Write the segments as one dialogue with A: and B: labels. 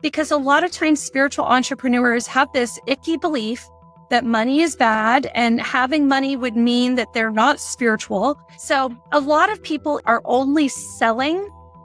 A: because a lot of times spiritual entrepreneurs have this icky belief that money is bad and having money would mean that they're not spiritual. So a lot of people are only selling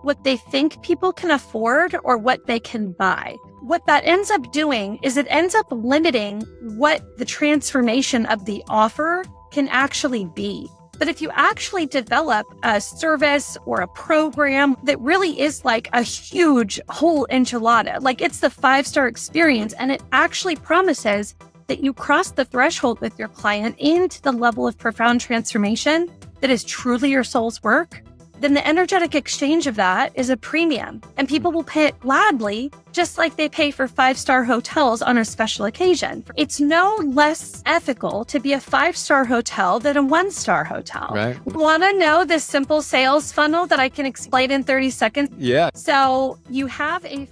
A: what they think people can afford or what they can buy. What that ends up doing is it ends up limiting what the transformation of the offer can actually be. But if you actually develop a service or a program that really is like a huge whole enchilada, like it's the 5-star experience, and it actually promises that you cross the threshold with your client into the level of profound transformation that is truly your soul's work, then the energetic exchange of that is a premium. And people will pay it gladly, just like they pay for 5-star hotels on a special occasion. It's no less ethical to be a 5-star hotel than a 1-star hotel.
B: Right.
A: Want to know this simple sales funnel that I can explain in 30 seconds?
B: Yeah.
A: So you have a...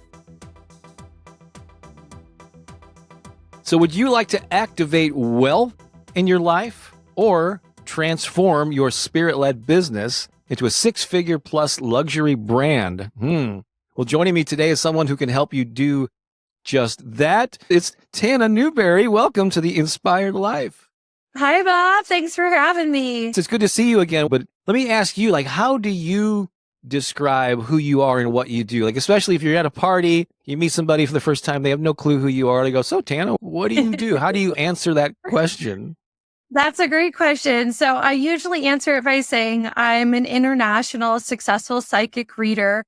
B: So would you like to activate wealth in your life or transform your spirit-led business into a 6-figure plus luxury brand? Well, joining me today is someone who can help you do just that. It's Tana Newberry. Welcome to The Inspired Life.
A: Hi, Bob. Thanks for having me.
B: It's good to see you again. But let me ask you, how do you describe who you are and what you do? Especially if you're at a party, you meet somebody for the first time, they have no clue who you are. They go, "So Tana, what do you do?" How do you answer that question?
A: That's a great question. So I usually answer it by saying I'm an international successful psychic reader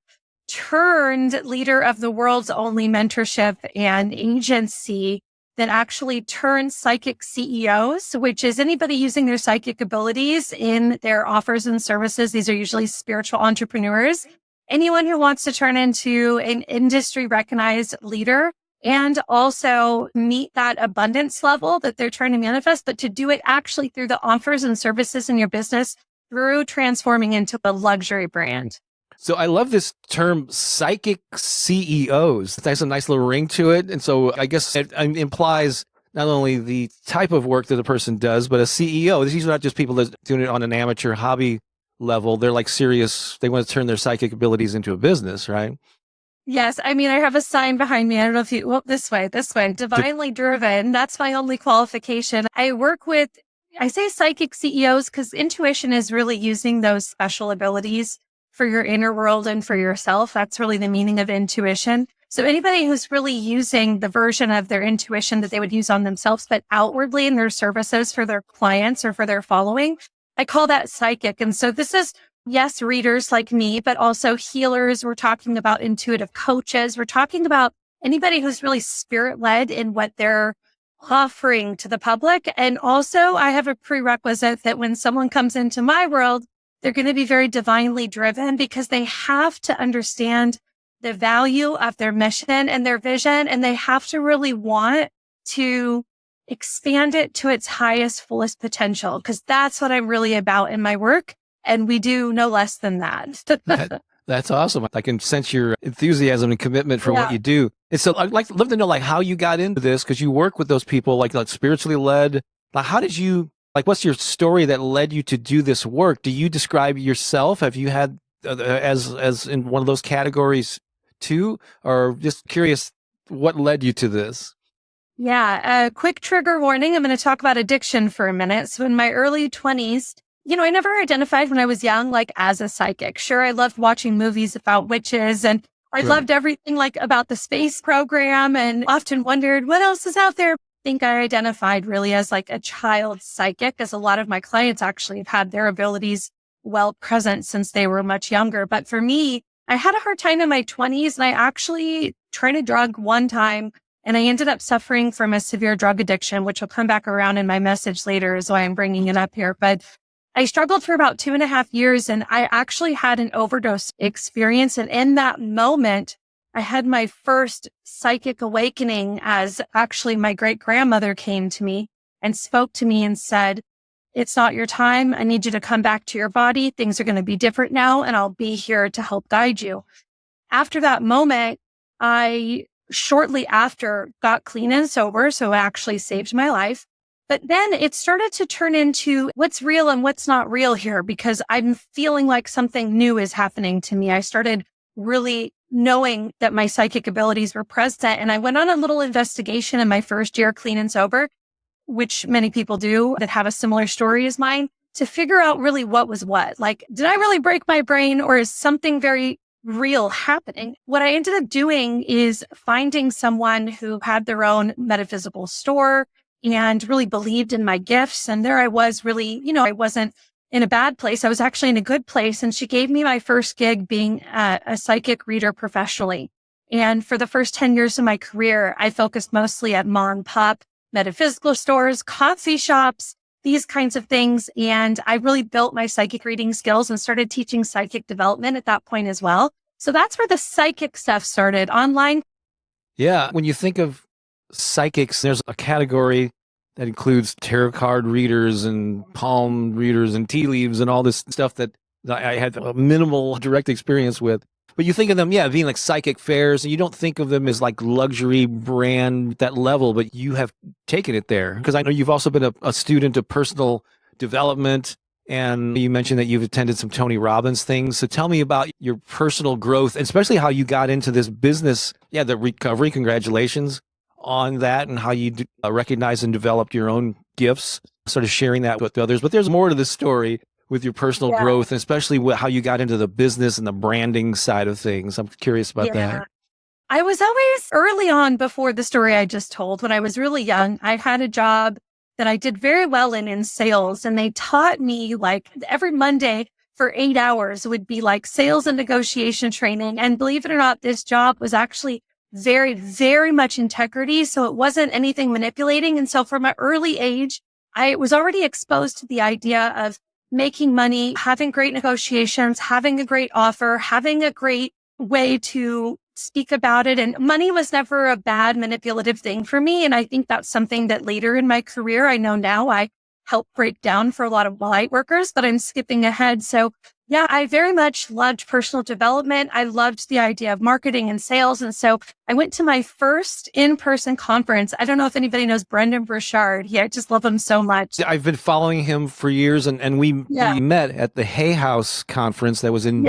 A: turned leader of the world's only mentorship and agency that actually turns psychic CEOs, which is anybody using their psychic abilities in their offers and services. These are usually spiritual entrepreneurs. Anyone who wants to turn into an industry recognized leader and also meet that abundance level that they're trying to manifest, but to do it actually through the offers and services in your business through transforming into a luxury brand.
B: So I love this term, psychic CEOs. It has a nice little ring to it. And so I guess it implies not only the type of work that a person does, but a CEO. These are not just people that are doing it on an amateur hobby level. They're serious. They want to turn their psychic abilities into a business, right?
A: Yes. I mean, I have a sign behind me. I don't know if you, this way, divinely driven. That's my only qualification. I say psychic CEOs because intuition is really using those special abilities for your inner world and for yourself. That's really the meaning of intuition. So anybody who's really using the version of their intuition that they would use on themselves, but outwardly in their services for their clients or for their following, I call that psychic. And so this is, yes, readers like me, but also healers. We're talking about intuitive coaches. We're talking about anybody who's really spirit-led in what they're offering to the public. And also I have a prerequisite that when someone comes into my world, they're going to be very divinely driven because they have to understand the value of their mission and their vision, and they have to really want to expand it to its highest, fullest potential, because that's what I'm really about in my work. And we do no less than that.
B: That's awesome. I can sense your enthusiasm and commitment for what you do. And so I'd love to know how you got into this, because you work with those people like spiritually led. How did you, what's your story that led you to do this work? Do you describe yourself? Have you had as in one of those categories too? Or just curious, what led you to this?
A: Yeah. A quick trigger warning. I'm going to talk about addiction for a minute. So in my early 20s, I never identified when I was young, as a psychic. Sure, I loved watching movies about witches, and I loved everything about the space program, and often wondered what else is out there. I think I identified really as a child psychic, as a lot of my clients actually have had their abilities well present since they were much younger. But for me, I had a hard time in my 20s, and I actually tried a drug one time, and I ended up suffering from a severe drug addiction, which will come back around in my message later is why I'm bringing it up here. But I struggled for about 2.5 years, and I actually had an overdose experience. And in that moment, I had my first psychic awakening as actually my great grandmother came to me and spoke to me and said, "It's not your time. I need you to come back to your body. Things are going to be different now, and I'll be here to help guide you." After that moment, I shortly after got clean and sober. So it actually saved my life. But then it started to turn into what's real and what's not real here, because I'm feeling like something new is happening to me. I started really knowing that my psychic abilities were present. And I went on a little investigation in my first year, clean and sober, which many people do that have a similar story as mine, to figure out really what was what. Like, did I really break my brain, or is something very real happening? What I ended up doing is finding someone who had their own metaphysical store and really believed in my gifts. And there I was really, I wasn't in a bad place. I was actually in a good place. And she gave me my first gig being a psychic reader professionally. And for the first 10 years of my career, I focused mostly at mom and pop metaphysical stores, coffee shops, these kinds of things. And I really built my psychic reading skills and started teaching psychic development at that point as well. So that's where the psychic stuff started online.
B: Yeah. When you think of psychics, there's a category that includes tarot card readers and palm readers and tea leaves and all this stuff that I had a minimal direct experience with. But you think of them, being like psychic fairs, and you don't think of them as like luxury brand, that level, but you have taken it there. Because I know you've also been a student of personal development, and you mentioned that you've attended some Tony Robbins things. So tell me about your personal growth, and especially how you got into this business. Yeah, the recovery, congratulations on that, and how you recognized and developed your own gifts, sort of sharing that with others. But there's more to this story with your personal growth, and especially how you got into the business and the branding side of things. I'm curious about that.
A: I was always early on, before the story I just told, when I was really young, I had a job that I did very well in sales. And they taught me, like, every Monday for 8 hours would be like sales and negotiation training. And believe it or not, this job was actually very, very much integrity. So it wasn't anything manipulating. And so from an early age, I was already exposed to the idea of making money, having great negotiations, having a great offer, having a great way to speak about it. And money was never a bad manipulative thing for me. And I think that's something that later in my career, I know now I help break down for a lot of light workers, but I'm skipping ahead. So yeah, I very much loved personal development. I loved the idea of marketing and sales. And so I went to my first in-person conference. I don't know if anybody knows Brendan Burchard. I just love him so much.
B: I've been following him for years, and we met at the Hay House conference that was in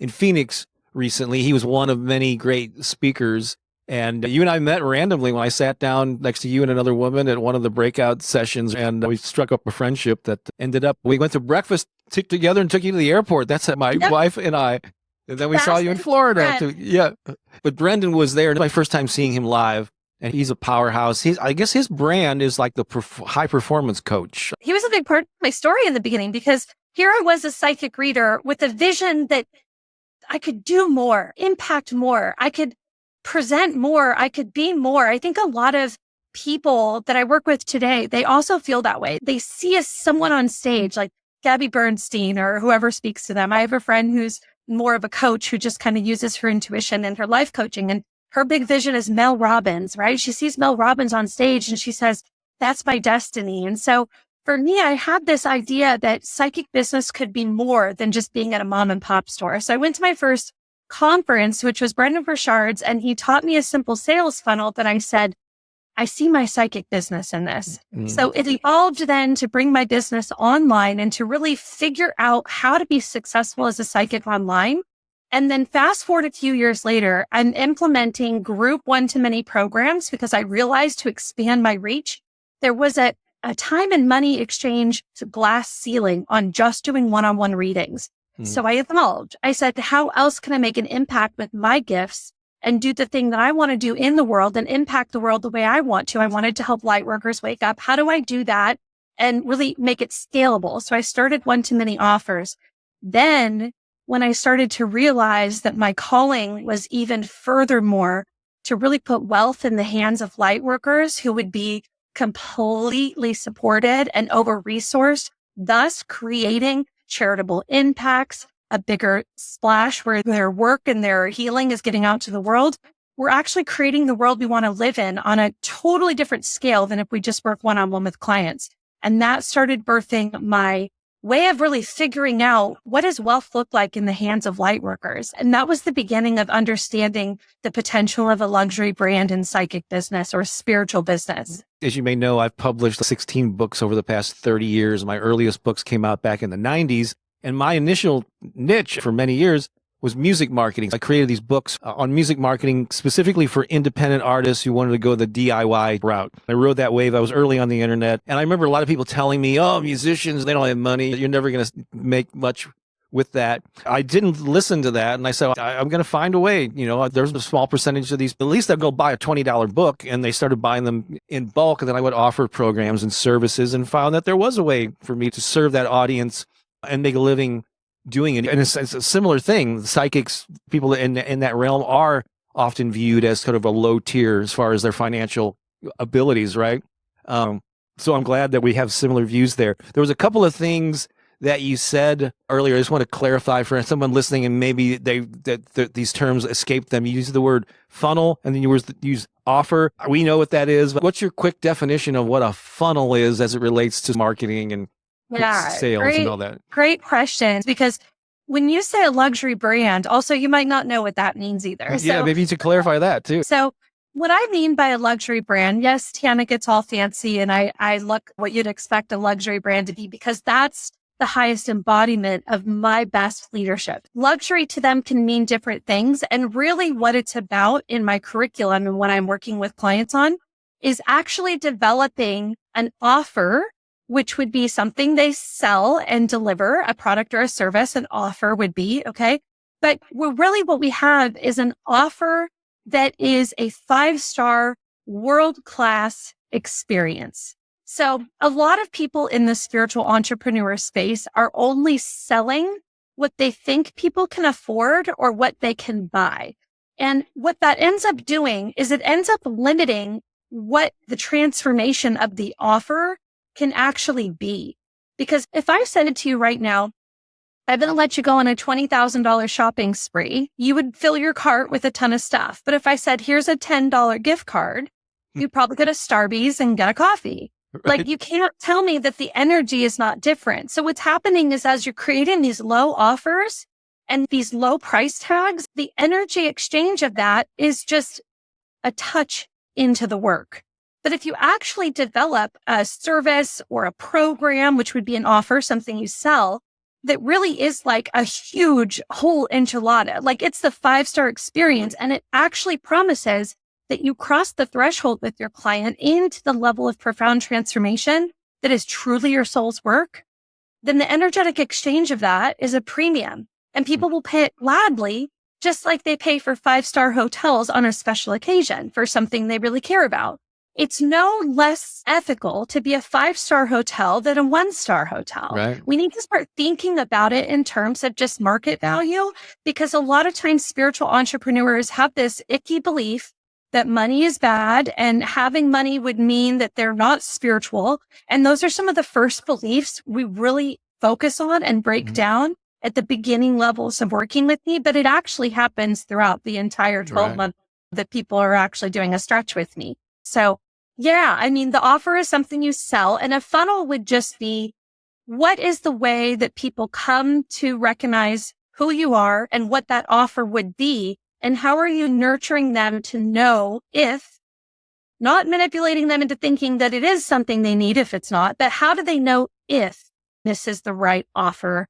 B: Phoenix recently. He was one of many great speakers. And you and I met randomly when I sat down next to you and another woman at one of the breakout sessions, and we struck up a friendship that ended up, we went to breakfast together and took you to the airport. That's my wife and I. And then we saw you in Florida. But Brendan was there. My first time seeing him live, and he's a powerhouse. I guess his brand is like the high performance coach.
A: He was a big part of my story in the beginning, because here I was, a psychic reader with a vision that I could do more, impact more. I could present more. I could be more. I think a lot of people that I work with today, they also feel that way. They see as someone on stage, like Gabby Bernstein or whoever speaks to them. I have a friend who's more of a coach who just kind of uses her intuition and her life coaching. And her big vision is Mel Robbins, right? She sees Mel Robbins on stage and she says, that's my destiny. And so for me, I had this idea that psychic business could be more than just being at a mom and pop store. So I went to my first conference, which was Brendan Burchard's, and he taught me a simple sales funnel that I said, I see my psychic business in this. So it evolved then to bring my business online and to really figure out how to be successful as a psychic online. And then fast forward a few years later, I'm implementing group one-to-many programs because I realized to expand my reach, there was a time and money exchange glass ceiling on just doing one-on-one readings. So I evolved. I said, how else can I make an impact with my gifts and do the thing that I want to do in the world and impact the world the way I want to? I wanted to help light workers wake up. How do I do that and really make it scalable? So I started one-to-many offers. Then when I started to realize that my calling was even furthermore to really put wealth in the hands of light workers who would be completely supported and over-resourced, thus creating charitable impacts, a bigger splash where their work and their healing is getting out to the world. We're actually creating the world we want to live in on a totally different scale than if we just work one-on-one with clients. And that started birthing my way of really figuring out what does wealth look like in the hands of light workers. And that was the beginning of understanding the potential of a luxury brand in psychic business or spiritual business.
B: As you may know, I've published 16 books over the past 30 years. My earliest books came out back in the 90s. And my initial niche for many years was music marketing. I created these books on music marketing specifically for independent artists who wanted to go the DIY route. I rode that wave. I was early on the internet. And I remember a lot of people telling me, oh, musicians, they don't have money. You're never going to make much with that. I didn't listen to that. And I said, I'm going to find a way. There's a small percentage of these. At least they'll go buy a $20 book. And they started buying them in bulk. And then I would offer programs and services and found that there was a way for me to serve that audience and make a living doing it. And it's a similar thing. Psychics, people in that realm are often viewed as kind of a low tier as far as their financial abilities, right? So I'm glad that we have similar views there. There was a couple of things that you said earlier. I just want to clarify for someone listening, and maybe these terms escaped them. You used the word funnel, and then you use offer. We know what that is. What's your quick definition of what a funnel is as it relates to marketing and sales and all that?
A: Great questions, because when you say a luxury brand, also you might not know what that means either.
B: Yeah, maybe you should clarify that too.
A: So what I mean by a luxury brand, yes, Tana gets all fancy, and I look what you'd expect a luxury brand to be, because that's the highest embodiment of my best leadership. Luxury to them can mean different things. And really what it's about in my curriculum and what I'm working with clients on is actually developing an offer, which would be something they sell and deliver, a product or a service. An offer would be, okay? But really what we have is an offer that is a 5-star world-class experience. So a lot of people in the spiritual entrepreneur space are only selling what they think people can afford or what they can buy. And what that ends up doing is it ends up limiting what the transformation of the offer can actually be. Because if I said it to you right now, I'm going to let you go on a $20,000 shopping spree, you would fill your cart with a ton of stuff. But if I said, here's a $10 gift card, you'd probably go to Starbucks and get a coffee. Right. Like, you can't tell me that the energy is not different. So what's happening is, as you're creating these low offers and these low price tags, the energy exchange of that is just a touch into the work. But if you actually develop a service or a program, which would be an offer, something you sell, that really is like a huge whole enchilada, like it's the 5-star experience, and it actually promises that you cross the threshold with your client into the level of profound transformation that is truly your soul's work, then the energetic exchange of that is a premium, and people will pay it gladly, just like they pay for 5-star hotels on a special occasion for something they really care about. It's no less ethical to be a 5-star hotel than a 1-star hotel.
B: Right.
A: We need to start thinking about it in terms of just market value, because a lot of times spiritual entrepreneurs have this icky belief that money is bad and having money would mean that they're not spiritual. And those are some of the first beliefs we really focus on and break down at the beginning levels of working with me. But it actually happens throughout the entire 12 months that people are actually doing a stretch with me. So yeah, I mean, the offer is something you sell, and a funnel would just be, what is the way that people come to recognize who you are and what that offer would be? And how are you nurturing them to know, if not manipulating them into thinking that it is something they need if it's not, but how do they know if this is the right offer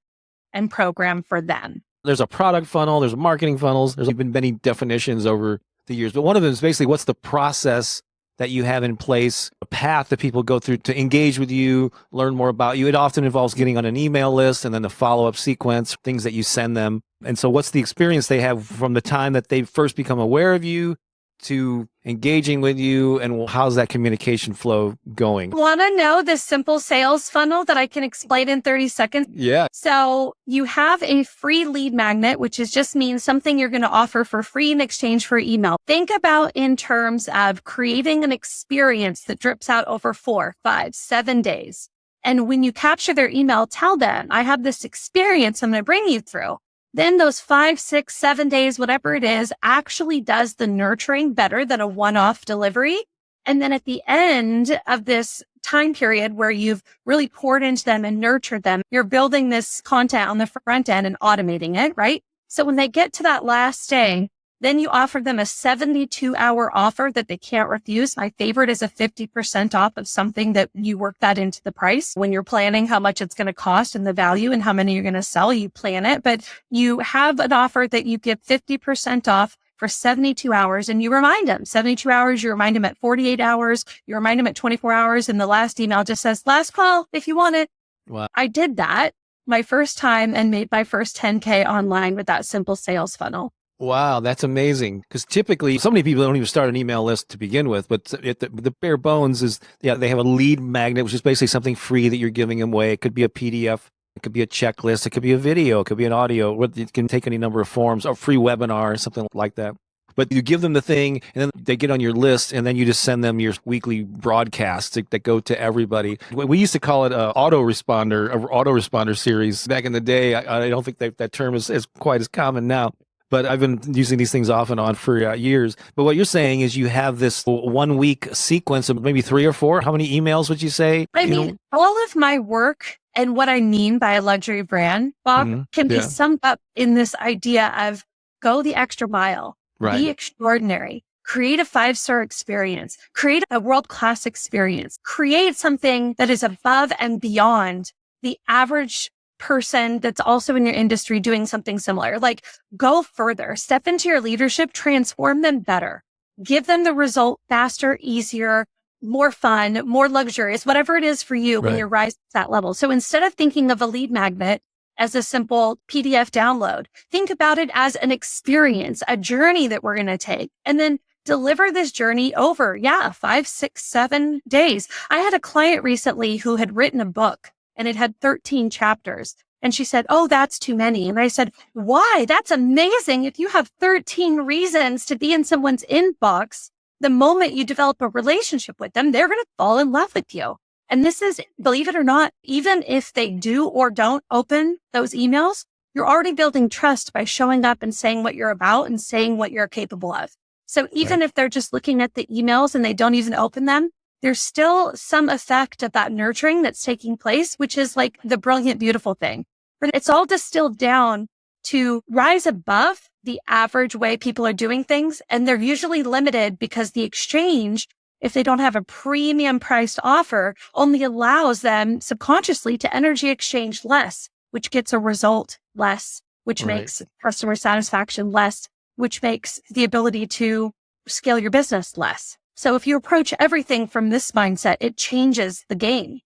A: and program for them?
B: There's a product funnel, there's marketing funnels. There's been many definitions over the years, but one of them is basically, what's the process that you have in place, a path that people go through to engage with you, learn more about you. It often involves getting on an email list and then the follow-up sequence, things that you send them. And so what's the experience they have from the time that they first become aware of you to engaging with you, and how's that communication flow going?
A: Want to know the simple sales funnel that I can explain in 30 seconds?
B: Yeah.
A: So you have a free lead magnet, which is just means something you're going to offer for free in exchange for email. Think about in terms of creating an experience that drips out over 4, 5, 7 days. And when you capture their email, tell them, I have this experience I'm going to bring you through. Then those 5, 6, 7 days, whatever it is, actually does the nurturing better than a one-off delivery. And then at the end of this time period where you've really poured into them and nurtured them, you're building this content on the front end and automating it, right? So when they get to that last day, Then you offer them a 72-hour offer that they can't refuse. My favorite is a 50% off of something that you work that into the price. When you're planning how much it's going to cost and the value and how many you're going to sell, you plan it. But you have an offer that you give 50% off for 72 hours and you remind them 72 hours, you remind them at 48 hours, you remind them at 24 hours. And the last email just says, last call if you want it.
B: Wow.
A: I did that my first time and made my first 10K online with that simple sales funnel.
B: Wow, that's amazing. Because typically, so many people don't even start an email list to begin with, but the bare bones is, they have a lead magnet, which is basically something free that you're giving away. It could be a PDF, it could be a checklist, it could be a video, it could be an audio. It can take any number of forms, or free webinar or something like that. But you give them the thing, and then they get on your list, and then you just send them your weekly broadcasts that go to everybody. We used to call it an autoresponder series back in the day. I don't think that term is quite as common now. But I've been using these things off and on for years. But what you're saying is you have this 1 week sequence of maybe 3 or 4. How many emails would you say?
A: I mean, all of my work and what I mean by a luxury brand, Bob, can be summed up in this idea of go the extra mile, be extraordinary, create a 5-star experience, create a world-class experience, create something that is above and beyond the average person that's also in your industry doing something similar. Like, go further, step into your leadership, transform them better, give them the result faster, easier, more fun, more luxurious, whatever it is for you when you're rising to that level. So instead of thinking of a lead magnet as a simple PDF download, think about it as an experience, a journey that we're going to take, and then deliver this journey over 5, 6, 7 days. I had a client recently who had written a book and it had 13 chapters. And she said, oh, that's too many. And I said, why? That's amazing. If you have 13 reasons to be in someone's inbox, the moment you develop a relationship with them, they're going to fall in love with you. And this is, believe it or not, even if they do or don't open those emails, you're already building trust by showing up and saying what you're about and saying what you're capable of. So even if they're just looking at the emails and they don't even open them, there's still some effect of that nurturing that's taking place, which is like the brilliant, beautiful thing. But it's all distilled down to rise above the average way people are doing things. And they're usually limited because the exchange, if they don't have a premium priced offer, only allows them subconsciously to energy exchange less, which gets a result less, which makes customer satisfaction less, which makes the ability to scale your business less. So if you approach everything from this mindset, it changes the game.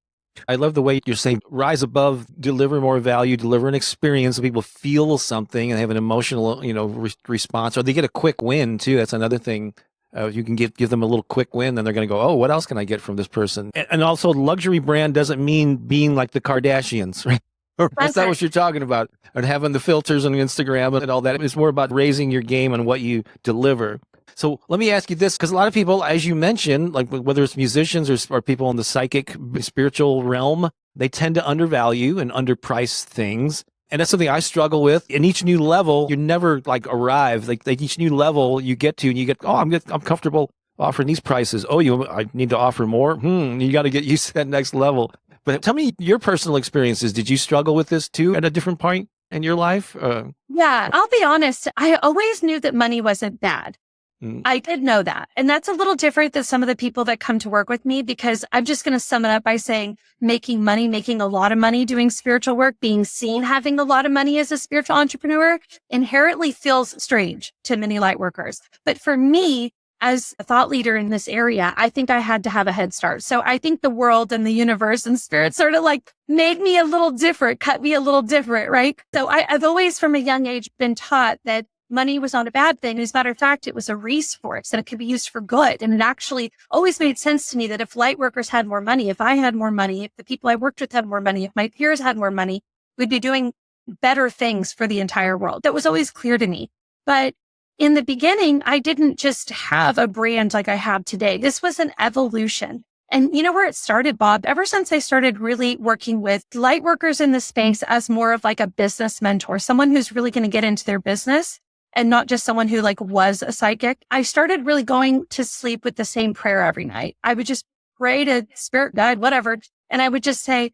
B: I love the way you're saying rise above, deliver more value, deliver an experience so people feel something and they have an emotional, response, or they get a quick win too. That's another thing. You can give them a little quick win, then they're going to go, oh, what else can I get from this person? And also, luxury brand doesn't mean being like the Kardashians, right? That's not what you're talking about. And having the filters on Instagram and all that. It's more about raising your game on what you deliver. So let me ask you this, because a lot of people, as you mentioned, like whether it's musicians or people in the psychic, spiritual realm, they tend to undervalue and underprice things. And that's something I struggle with. In each new level, you never like arrive. Like each new level you get to, and you get, oh, I'm comfortable offering these prices. Oh, I need to offer more. You got to get used to that next level. But tell me your personal experiences. Did you struggle with this too at a different point in your life?
A: Yeah, I'll be honest. I always knew that money wasn't bad. I did know that. And that's a little different than some of the people that come to work with me, because I'm just going to sum it up by saying making money, making a lot of money doing spiritual work, being seen having a lot of money as a spiritual entrepreneur inherently feels strange to many light workers. But for me, as a thought leader in this area, I think I had to have a head start. So I think the world and the universe and spirit sort of like made me a little different, cut me a little different, right? So I've always from a young age been taught that money was not a bad thing. As a matter of fact, it was a resource and it could be used for good. And it actually always made sense to me that if light workers had more money, if I had more money, if the people I worked with had more money, if my peers had more money, we'd be doing better things for the entire world. That was always clear to me. But in the beginning, I didn't just have a brand like I have today. This was an evolution. And you know where it started, Bob? Ever since I started really working with light workers in the space as more of like a business mentor, someone who's really going to get into their business, and not just someone who like was a psychic, I started really going to sleep with the same prayer every night. I would just pray to spirit guide, whatever. And I would just say,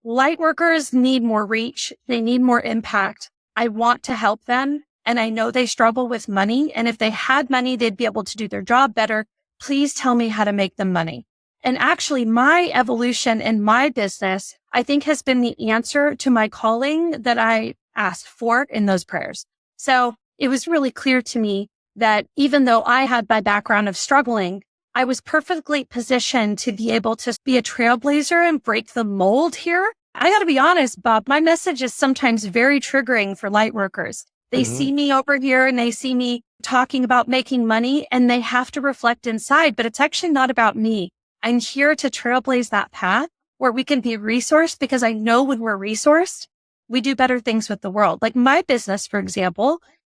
A: light workers need more reach. They need more impact. I want to help them. and I know they struggle with money. And if they had money, they'd be able to do their job better. Please tell me how to make them money. And actually, my evolution in my business, I think, has been the answer to my calling that I asked for in those prayers. So it was really clear to me that even though I had my background of struggling, I was perfectly positioned to be able to be a trailblazer and break the mold here. I got to be honest, Bob, my message is sometimes very triggering for light workers. They see me over here and they see me talking about making money and they have to reflect inside, but it's actually not about me. I'm here to trailblaze that path where we can be resourced, because I know when we're resourced, we do better things with the world. Like my business, for example,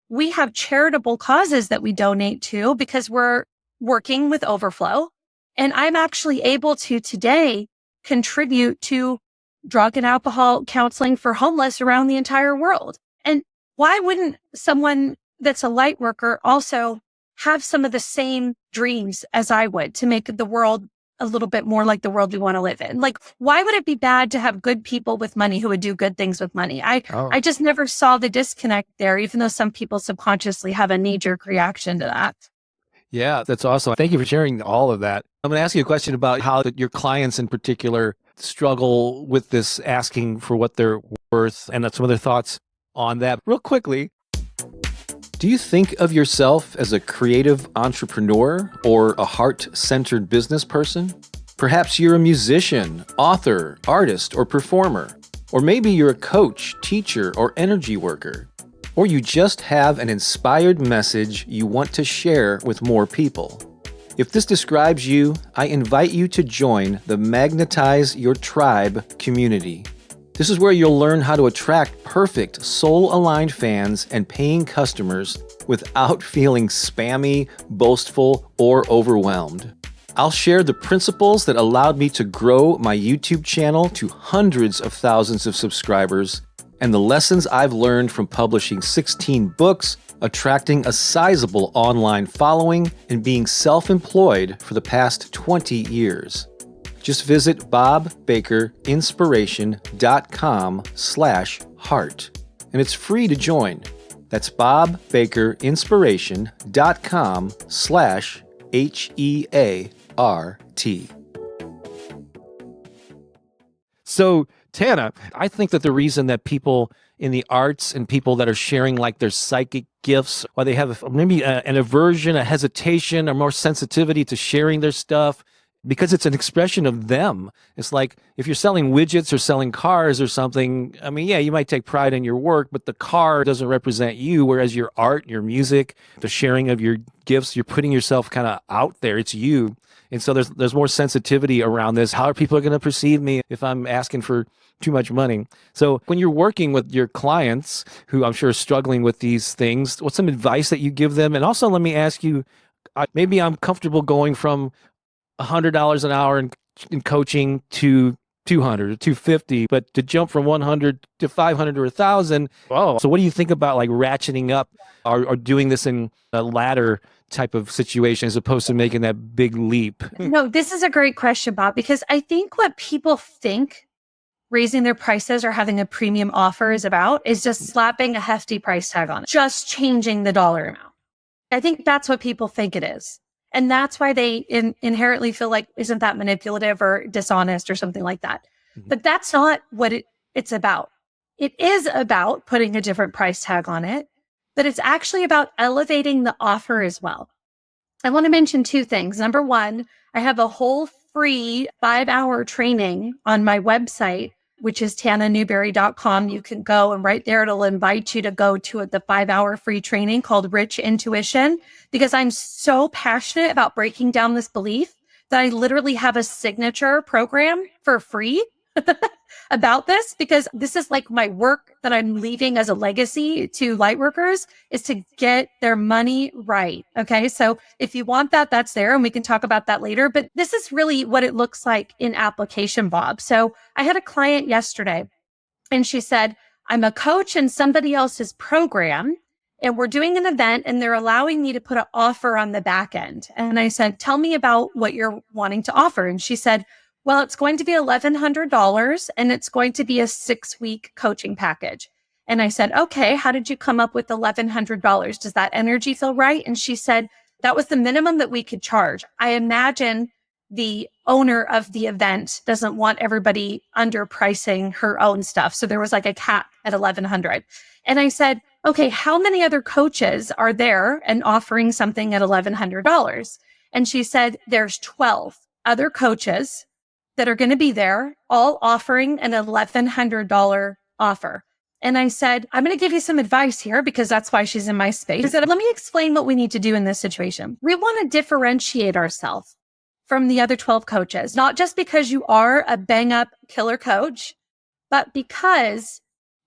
A: we have charitable causes that we donate to because we're working with overflow. And I'm actually able to today contribute to drug and alcohol counseling for homeless around the entire world. And why wouldn't someone that's a light worker also have some of the same dreams as I would to make the world a little bit more like the world we want to live in? Like, why would it be bad to have good people with money who would do good things with money? I just never saw the disconnect there, even though some people subconsciously have a knee-jerk reaction to that.
B: Yeah, that's awesome. Thank you for sharing all of that. I'm going to ask you a question about how your clients in particular struggle with this asking for what they're worth, and some other thoughts on that. Real quickly, do you think of yourself as a creative entrepreneur or a heart-centered business person? Perhaps you're a musician, author, artist, or performer. Or maybe you're a coach, teacher, or energy worker. Or you just have an inspired message you want to share with more people. If this describes you, I invite you to join the Magnetize Your Tribe community. This is where you'll learn how to attract perfect, soul-aligned fans and paying customers without feeling spammy, boastful, or overwhelmed. I'll share the principles that allowed me to grow my YouTube channel to hundreds of thousands of subscribers, and the lessons I've learned from publishing 16 books, attracting a sizable online following, and being self-employed for the past 20 years. Just visit bobbakerinspiration.com/heart, and it's free to join. That's bobbakerinspiration.com/HEART. So, Tana, I think that the reason that people in the arts and people that are sharing like their psychic gifts, or they have maybe an aversion, a hesitation, or more sensitivity to sharing their stuff, because it's an expression of them. It's like if you're selling widgets or selling cars or something, I mean, yeah, you might take pride in your work, but the car doesn't represent you, whereas your art, your music, the sharing of your gifts, you're putting yourself kind of out there. It's you. And so there's more sensitivity around this. How are people going to perceive me if I'm asking for too much money? So when you're working with your clients who I'm sure are struggling with these things, what's some advice that you give them? And also let me ask you, maybe I'm comfortable going from $100 an hour in coaching to 200 or 250, but to jump from 100 to 500 or 1,000. Oh, so what do you think about like ratcheting up or doing this in a ladder type of situation as opposed to making that big leap?
A: No, this is a great question, Bob, because I think what people think raising their prices or having a premium offer is about is just slapping a hefty price tag on it, just changing the dollar amount. I think that's what people think it is. And that's why they inherently feel like, isn't that manipulative or dishonest or something like that? Mm-hmm. But that's not what it's about. It is about putting a different price tag on it, but it's actually about elevating the offer as well. I want to mention two things. Number one, I have a whole free 5-hour training on my website, which is tananewberry.com. You can go, and right there, it'll invite you to go to the 5-hour free training called Rich Intuition, because I'm so passionate about breaking down this belief that I literally have a signature program for free about this, because this is like my work that I'm leaving as a legacy to Lightworkers, is to get their money right. Okay. So if you want that, that's there, and we can talk about that later. But this is really what it looks like in application, Bob. So I had a client yesterday and she said, I'm a coach in somebody else's program and we're doing an event and they're allowing me to put an offer on the back end. And I said, tell me about what you're wanting to offer. And she said, well, it's going to be $1,100 and it's going to be a 6-week coaching package. And I said, okay, how did you come up with $1,100? Does that energy feel right? And she said, that was the minimum that we could charge. I imagine the owner of the event doesn't want everybody underpricing her own stuff. So there was like a cap at 1,100. And I said, okay, how many other coaches are there and offering something at $1,100? And she said, there's 12 other coaches that are going to be there, all offering an $1,100 offer. And I said, I'm going to give you some advice here because that's why she's in my space. I said, let me explain what we need to do in this situation. We want to differentiate ourselves from the other 12 coaches, not just because you are a bang up killer coach, but because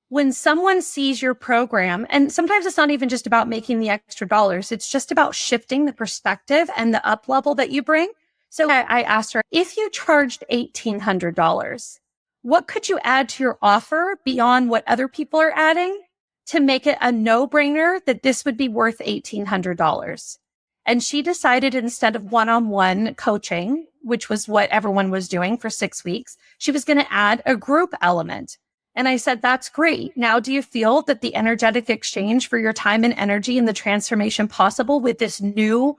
A: when someone sees your program, and sometimes it's not even just about making the extra dollars, it's just about shifting the perspective and the up level that you bring. So I asked her, if you charged $1,800, what could you add to your offer beyond what other people are adding to make it a no-brainer that this would be worth $1,800? And she decided instead of one-on-one coaching, which was what everyone was doing for 6 weeks, she was going to add a group element. And I said, that's great. Now, do you feel that the energetic exchange for your time and energy and the transformation possible with this new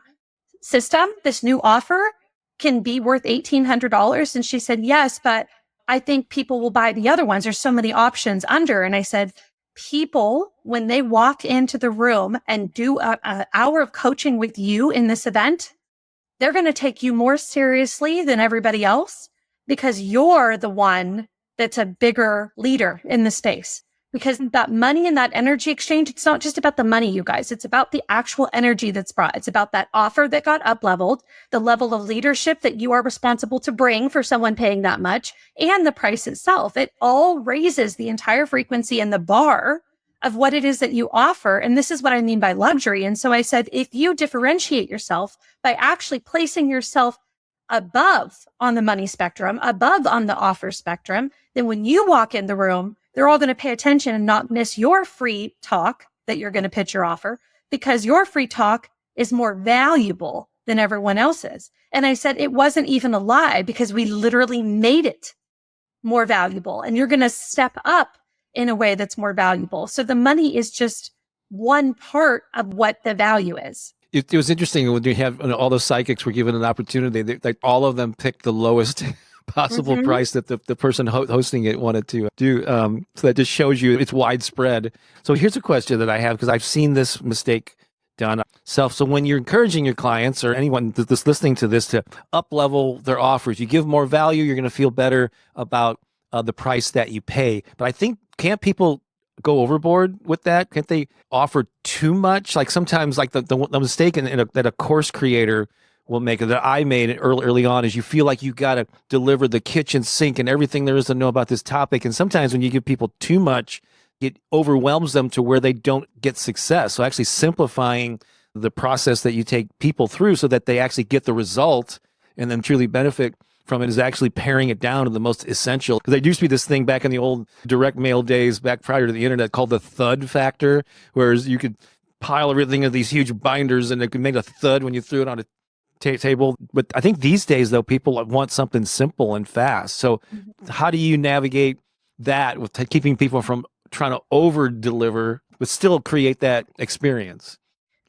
A: system, this new offer, can be worth $1,800? And she said, yes, but I think people will buy the other ones. There's so many options under. And I said, people, when they walk into the room and do an hour of coaching with you in this event, they're going to take you more seriously than everybody else because you're the one that's a bigger leader in the space. Because that money and that energy exchange, it's not just about the money, you guys. It's about the actual energy that's brought. It's about that offer that got up leveled, the level of leadership that you are responsible to bring for someone paying that much, and the price itself. It all raises the entire frequency and the bar of what it is that you offer. And this is what I mean by luxury. And so I said, if you differentiate yourself by actually placing yourself above on the money spectrum, above on the offer spectrum, then when you walk in the room, they're all going to pay attention and not miss your free talk that you're going to pitch your offer because your free talk is more valuable than everyone else's. And I said, it wasn't even a lie because we literally made it more valuable and you're going to step up in a way that's more valuable. So the money is just one part of what the value is.
B: It was interesting when you have all those psychics were given an opportunity, like all of them picked the lowest possible price that the person hosting it wanted to do. So that just shows you it's widespread. So here's a question that I have, because I've seen this mistake done self. So when you're encouraging your clients or anyone that's listening to this to up level their offers, you give more value, you're going to feel better about the price that you pay. But I think, can't people go overboard with that? Can't they offer too much? Like sometimes, like the mistake that a course creator will make, that I made early on, is you feel like you got to deliver the kitchen sink and everything there is to know about this topic. And sometimes when you give people too much, it overwhelms them to where they don't get success. So actually simplifying the process that you take people through so that they actually get the result and then truly benefit from it is actually paring it down to the most essential. Because there used to be this thing back in the old direct mail days, back prior to the internet, called the thud factor, whereas you could pile everything in these huge binders and it could make a thud when you threw it on a table. But I think these days, though, people want something simple and fast. So how do you navigate that with keeping people from trying to over deliver but still create that experience?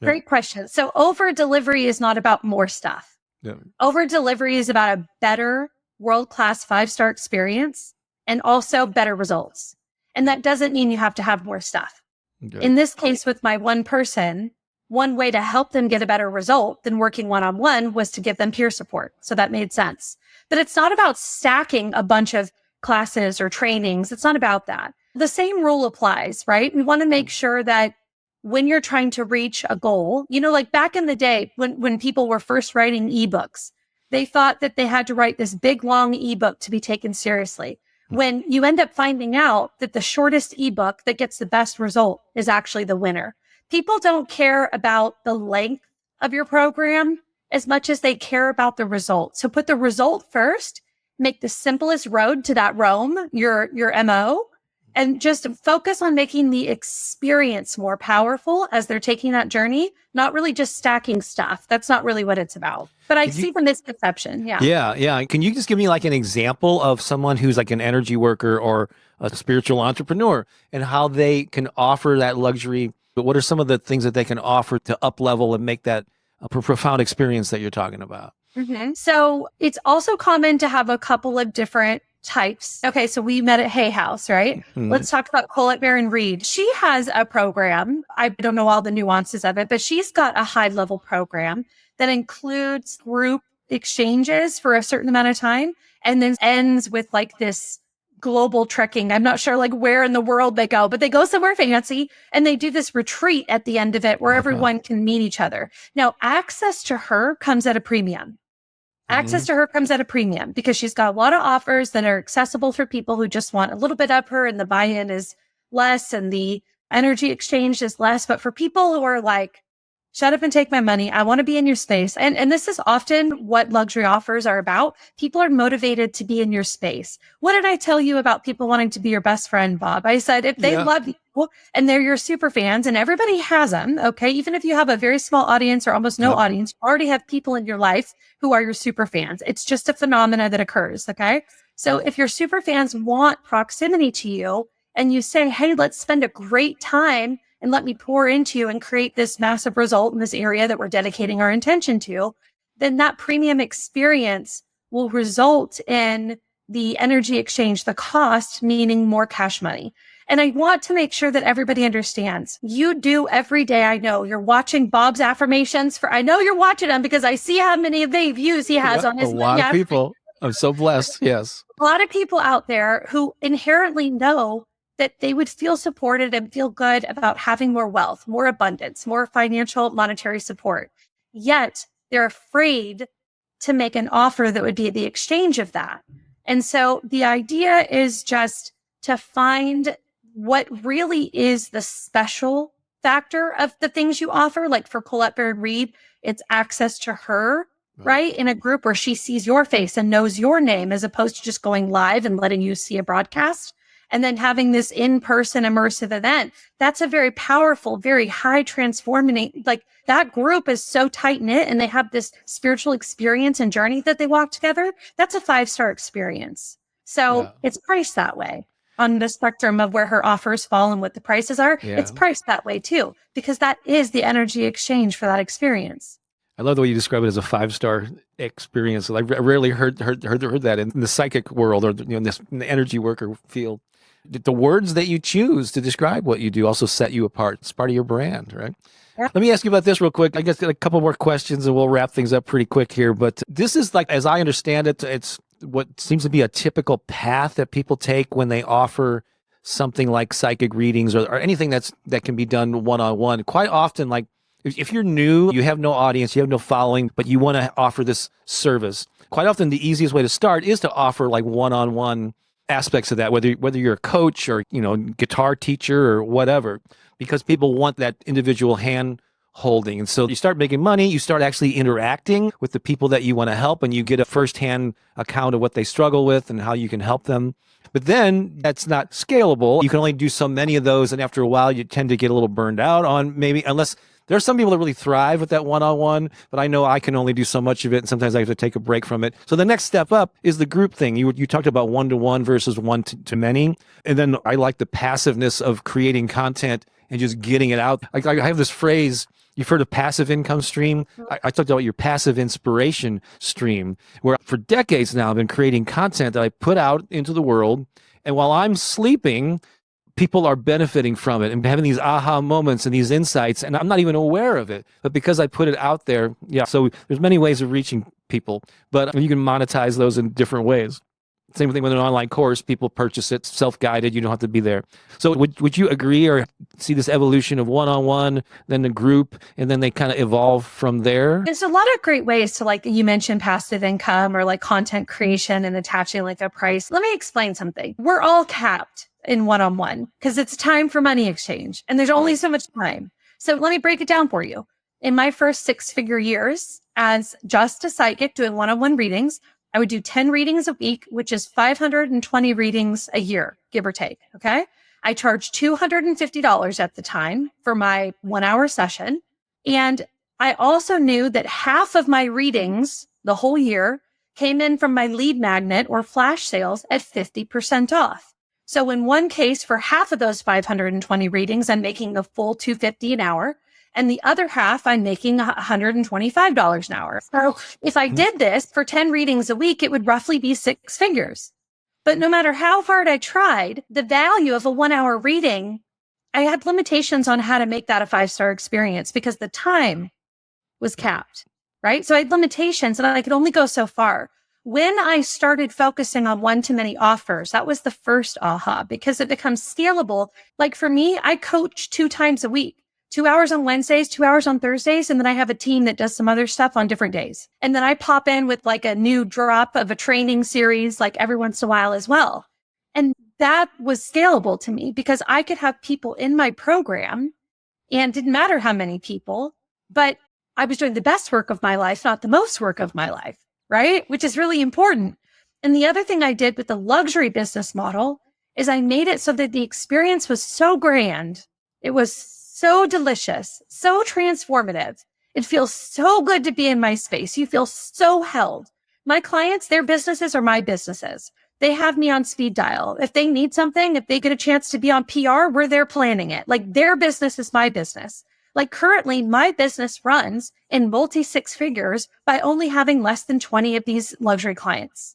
A: Great question. So over delivery is not about more stuff.
B: Yeah.
A: Over delivery is about a better world-class 5-star experience and also better results. And that doesn't mean you have to have more stuff.
B: Okay.
A: In this case, with my one person, one way to help them get a better result than working one-on-one was to give them peer support. So that made sense. But it's not about stacking a bunch of classes or trainings. It's not about that. The same rule applies, right? We want to make sure that when you're trying to reach a goal, like back in the day when people were first writing ebooks, they thought that they had to write this big, long ebook to be taken seriously. When you end up finding out that the shortest ebook that gets the best result is actually the winner. People don't care about the length of your program as much as they care about the result. So put the result first, make the simplest road to that Rome, your MO, and just focus on making the experience more powerful as they're taking that journey, not really just stacking stuff. That's not really what it's about. But I see the misconception. Yeah.
B: Yeah. Yeah. Can you just give me like an example of someone who's like an energy worker or a spiritual entrepreneur and how they can offer that luxury? But what are some of the things that they can offer to up level and make that a profound experience that you're talking about?
A: Mm-hmm. So it's also common to have a couple of different types. Okay, so we met at Hay House, right? Mm-hmm. Let's talk about Colette Baron Reed. She has a program. I don't know all the nuances of it, but she's got a high level program that includes group exchanges for a certain amount of time and then ends with like this global trekking. I'm not sure like where in the world they go, but they go somewhere fancy and they do this retreat at the end of it where everyone can meet each other. Now, access to her comes at a premium. Access to her comes at a premium because she's got a lot of offers that are accessible for people who just want a little bit of her and the buy-in is less and the energy exchange is less. But for people who are like, shut up and take my money, I want to be in your space. And this is often what luxury offers are about. People are motivated to be in your space. What did I tell you about people wanting to be your best friend, Bob? I said, if they love you and they're your super fans and everybody has them, okay, even if you have a very small audience or almost no audience, you already have people in your life who are your super fans. It's just a phenomena that occurs, okay? So if your super fans want proximity to you and you say, hey, let's spend a great time and let me pour into you and create this massive result in this area that we're dedicating our intention to, then that premium experience will result in the energy exchange, the cost, meaning more cash money. And I want to make sure that everybody understands. You do every day. I know you're watching Bob's affirmations I know you're watching them because I see how many views he has on his.
B: A lot of people. I'm so blessed. Yes.
A: A lot of people out there who inherently know that they would feel supported and feel good about having more wealth, more abundance, more financial monetary support. Yet they're afraid to make an offer that would be the exchange of that. And so the idea is just to find what really is the special factor of the things you offer. Like for Colette Baron Reed, it's access to her, right? In a group where she sees your face and knows your name as opposed to just going live and letting you see a broadcast. And then having this in-person immersive event, that's a very powerful, very high transforming, like that group is so tight knit and they have this spiritual experience and journey that they walk together. That's a 5-star experience. So it's priced that way. On the spectrum of where her offers fall and what the prices are, it's priced that way too, because that is the energy exchange for that experience.
B: I love the way you describe it as a 5-star experience. I rarely heard that in the psychic world or in the energy worker field. The words that you choose to describe what you do also set you apart. It's part of your brand, right? Yeah. Let me ask you about this real quick. I guess a couple more questions and we'll wrap things up pretty quick here. But this is like, as I understand it, it's what seems to be a typical path that people take when they offer something like psychic readings or anything that can be done one-on-one. Quite often, like if you're new, you have no audience, you have no following, but you want to offer this service. Quite often, the easiest way to start is to offer like one-on-one aspects of that, whether you're a coach or, guitar teacher or whatever, because people want that individual hand holding. And so you start making money, you start actually interacting with the people that you want to help, and you get a firsthand account of what they struggle with and how you can help them. But then that's not scalable. You can only do so many of those. And after a while, you tend to get a little burned out on maybe, unless there are some people that really thrive with that one-on-one, but I know I can only do so much of it, and sometimes I have to take a break from it. So the next step up is the group thing. You talked about one-to-one versus one-to-many, and then I like the passiveness of creating content and just getting it out. I have this phrase, you've heard of passive income stream? I talked about your passive inspiration stream, where for decades now I've been creating content that I put out into the world, and while I'm sleeping, people are benefiting from it and having these aha moments and these insights, and I'm not even aware of it. But because I put it out there, so there's many ways of reaching people, but you can monetize those in different ways. Same thing with an online course. People purchase it, self-guided. You don't have to be there. So would you agree or see this evolution of one-on-one, then the group, and then they kind of evolve from there?
A: There's a lot of great ways to, like you mentioned, passive income or like content creation and attaching like a price. Let me explain something. We're all capped in one-on-one because it's time for money exchange and there's only so much time. So let me break it down for you. In my first 6-figure years as just a psychic doing one-on-one readings, I would do 10 readings a week, which is 520 readings a year, give or take. Okay. I charged $250 at the time for my 1-hour session. And I also knew that half of my readings the whole year came in from my lead magnet or flash sales at 50% off. So in one case, for half of those 520 readings, I'm making a full $250 an hour. And the other half, I'm making $125 an hour. So if I did this for 10 readings a week, it would roughly be 6 figures. But no matter how hard I tried, the value of a 1-hour reading, I had limitations on how to make that a 5-star experience because the time was capped, right? So I had limitations and I could only go so far. When I started focusing on one-to-many offers, that was the first aha because it becomes scalable. Like for me, I coach 2 times a week, 2 hours on Wednesdays, 2 hours on Thursdays. And then I have a team that does some other stuff on different days. And then I pop in with like a new drop of a training series, like every once in a while as well. And that was scalable to me because I could have people in my program and didn't matter how many people, but I was doing the best work of my life, not the most work of my life, right? Which is really important. And the other thing I did with the luxury business model is I made it so that the experience was so grand. It was so delicious, so transformative. It feels so good to be in my space. You feel so held. My clients, their businesses are my businesses. They have me on speed dial. If they need something, if they get a chance to be on PR, we're there planning it. Like their business is my business. Like currently my business runs in multi 6 figures by only having less than 20 of these luxury clients.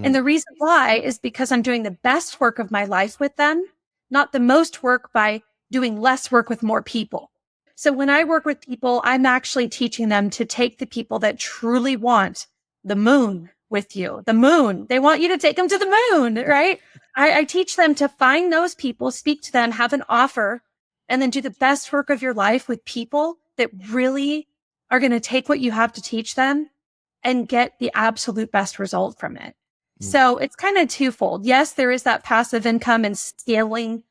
A: And the reason why is because I'm doing the best work of my life with them, not the most work by doing less work with more people. So when I work with people, I'm actually teaching them to take the people that truly want the moon with you. The moon, they want you to take them to the moon, right? I teach them to find those people, speak to them, have an offer, and then do the best work of your life with people that really are going to take what you have to teach them and get the absolute best result from it. So it's kind of twofold. Yes, there is that passive income and scaling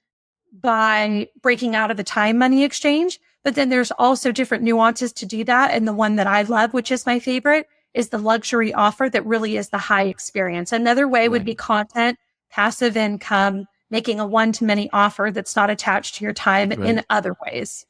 A: by breaking out of the time money exchange, but then there's also different nuances to do that. And the one that I love, which is my favorite, is the luxury offer that really is the high experience. Another way would be content, passive income, making a one-to-many offer that's not attached to your time in other ways.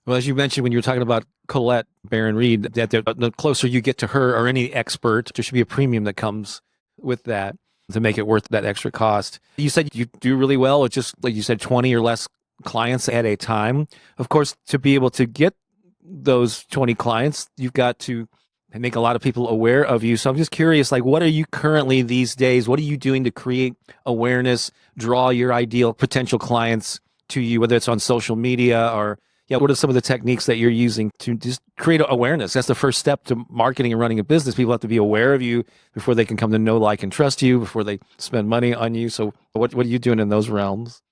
B: Well, as you mentioned, when you were talking about Colette Baron Reed, that the closer you get to her or any expert, there should be a premium that comes with that to make it worth that extra cost. You said you do really well with just, like you said, 20 or less clients at a time. Of course, to be able to get those 20 clients, you've got to make a lot of people aware of you. So I'm just curious, like, what are you currently these days? What are you doing to create awareness, draw your ideal potential clients to you, whether it's on social media or, what are some of the techniques that you're using to just create awareness? That's the first step to marketing and running a business. People have to be aware of you before they can come to know, like, and trust you, before they spend money on you. So what are you doing in those realms?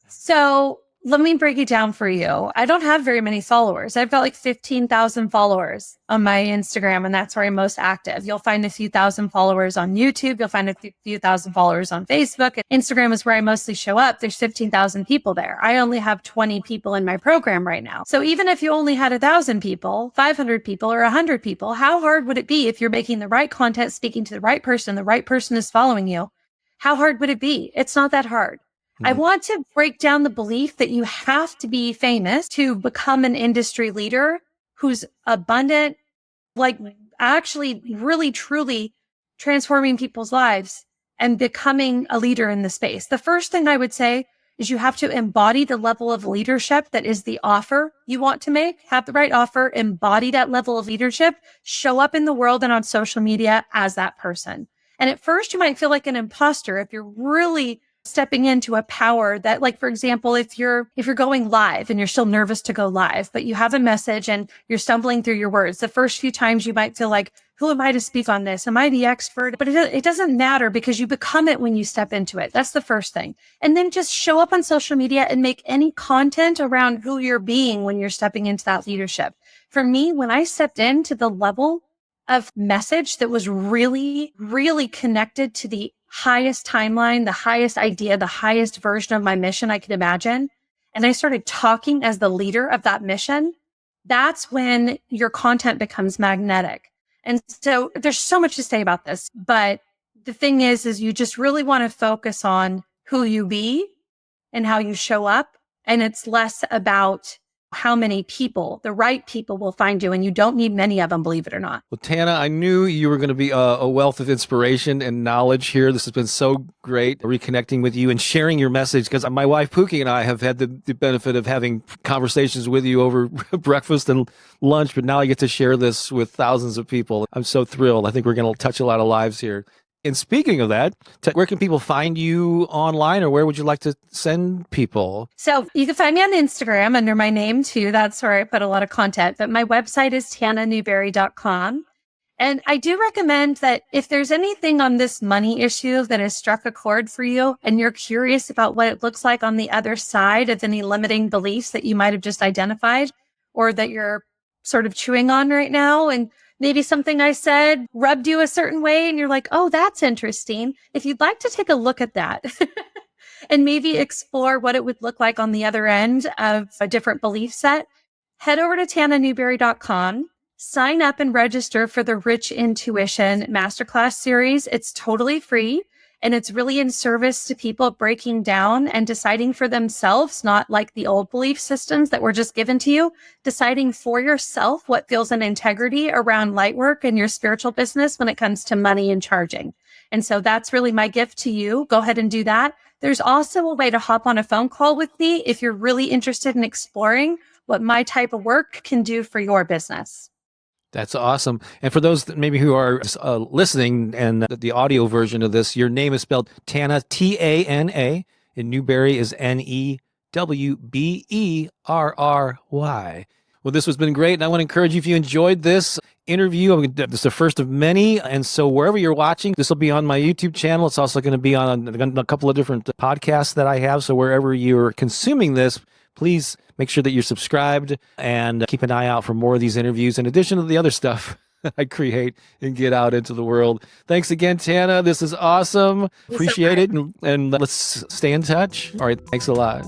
A: So let me break it down for you. I don't have very many followers. I've got like 15,000 followers on my Instagram, and that's where I'm most active. You'll find a few thousand followers on YouTube. You'll find a few thousand followers on Facebook. And Instagram is where I mostly show up. There's 15,000 people there. I only have 20 people in my program right now. So even if you only had 1,000 people, 500 people, or 100 people, how hard would it be if you're making the right content, speaking to the right person is following you? How hard would it be? It's not that hard. I want to break down the belief that you have to be famous to become an industry leader who's abundant, like actually really, truly transforming people's lives and becoming a leader in the space. The first thing I would say is you have to embody the level of leadership that is the offer you want to make, have the right offer, embody that level of leadership, show up in the world and on social media as that person. And at first you might feel like an imposter if you're really stepping into a power that, like, for example, if you're going live and you're still nervous to go live, but you have a message and you're stumbling through your words, the first few times you might feel like, who am I to speak on this? Am I the expert? But it doesn't matter because you become it when you step into it. That's the first thing. And then just show up on social media and make any content around who you're being when you're stepping into that leadership. For me, when I stepped into the level of message that was really, really connected to the highest timeline, the highest idea, the highest version of my mission I could imagine, and I started talking as the leader of that mission, that's when your content becomes magnetic. And so there's so much to say about this, but the thing is you just really want to focus on who you be and how you show up. And it's less about how many people, the right people will find you. And you don't need many of them, believe it or not.
B: Well, Tana, I knew you were going to be a wealth of inspiration and knowledge here. This has been so great reconnecting with you and sharing your message, because my wife, Pookie, and I have had the benefit of having conversations with you over breakfast and lunch, but now I get to share this with thousands of people. I'm so thrilled. I think we're going to touch a lot of lives here. And speaking of that, where can people find you online, or where would you like to send people?
A: So you can find me on Instagram under my name too. That's where I put a lot of content, but my website is tananewberry.com. And I do recommend that if there's anything on this money issue that has struck a chord for you and you're curious about what it looks like on the other side of any limiting beliefs that you might have just identified or that you're sort of chewing on right now, and maybe something I said rubbed you a certain way and you're like, oh, that's interesting. If you'd like to take a look at that and maybe explore what it would look like on the other end of a different belief set, head over to tananewberry.com, sign up and register for the Rich Intuition Masterclass series. It's totally free. And it's really in service to people breaking down and deciding for themselves, not like the old belief systems that were just given to you, deciding for yourself what feels an integrity around light work and your spiritual business when it comes to money and charging. And so that's really my gift to you. Go ahead and do that. There's also a way to hop on a phone call with me if you're really interested in exploring what my type of work can do for your business.
B: That's awesome. And for those that maybe who are listening and the audio version of this, your name is spelled Tana, Tana, and Newberry is Newberry. Well, this has been great. And I want to encourage you, if you enjoyed this interview, this is the first of many. And so wherever you're watching, this will be on my YouTube channel. It's also going to be on a couple of different podcasts that I have. So wherever you're consuming this, please make sure that you're subscribed and keep an eye out for more of these interviews in addition to the other stuff I create and get out into the world. Thanks again, Tana. This is awesome. Appreciate it. And let's stay in touch. All right. Thanks a lot.